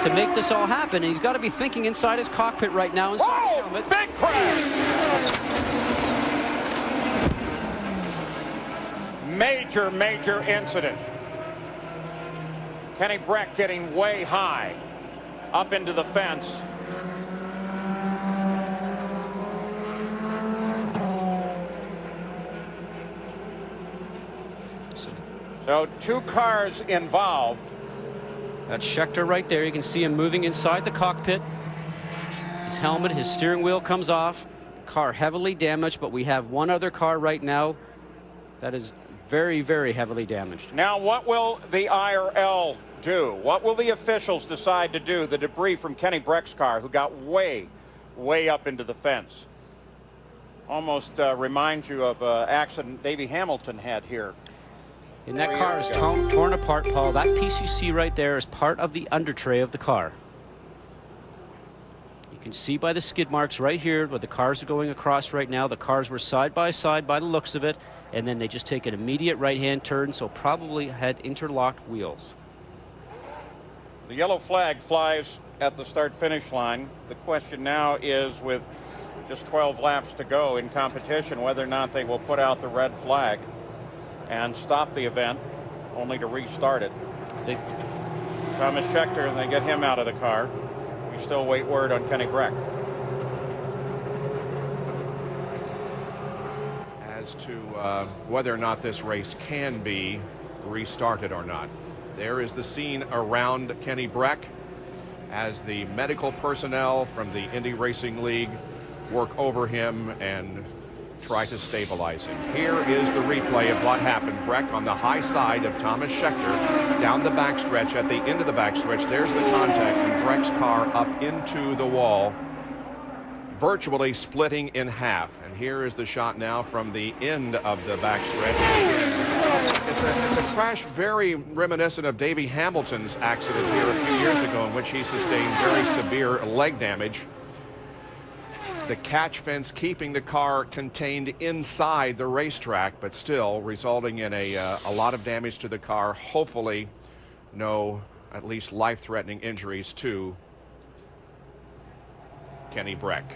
to make this all happen. And he's got to be thinking inside his cockpit right now. Inside his helmet. Big crash! Major incident. Kenny Breck getting way high up into the fence. So 2 cars involved. That's Schechter right there. You can see him moving inside the cockpit. His helmet, his steering wheel comes off. Car heavily damaged, but we have one other car right now that is very, very heavily damaged. Now, what will the IRL do? What will the officials decide to do? The debris from Kenny Breck's car, who got way up into the fence. Almost reminds you of an accident Davey Hamilton had here. And that car is torn apart, Paul. That piece you see right there is part of the under tray of the car. You can see by the skid marks right here where the cars are going across right now. The cars were side by side by the looks of it, and then they just take an immediate right-hand turn, so probably had interlocked wheels. The yellow flag flies at the start-finish line. The question now is, with just 12 laps to go in competition, whether or not they will put out the red flag and stop the event, only to restart it. Thomas Schechter, and they get him out of the car. We still wait word on Kenny Breck. As to whether or not this race can be restarted or not. There is the scene around Kenny Breck as the medical personnel from the Indy Racing League work over him and try to stabilize him. Here is the replay of what happened. Breck on the high side of Thomas Schechter down the backstretch. At the end of the backstretch, there's the contact, and Breck's car up into the wall, virtually splitting in half. And here is the shot now from the end of the backstretch. It's a crash very reminiscent of Davey Hamilton's accident here a few years ago, in which he sustained very severe leg damage. The catch fence keeping the car contained inside the racetrack, but still resulting in a lot of damage to the car. Hopefully no, at least life-threatening injuries to Kenny Breck.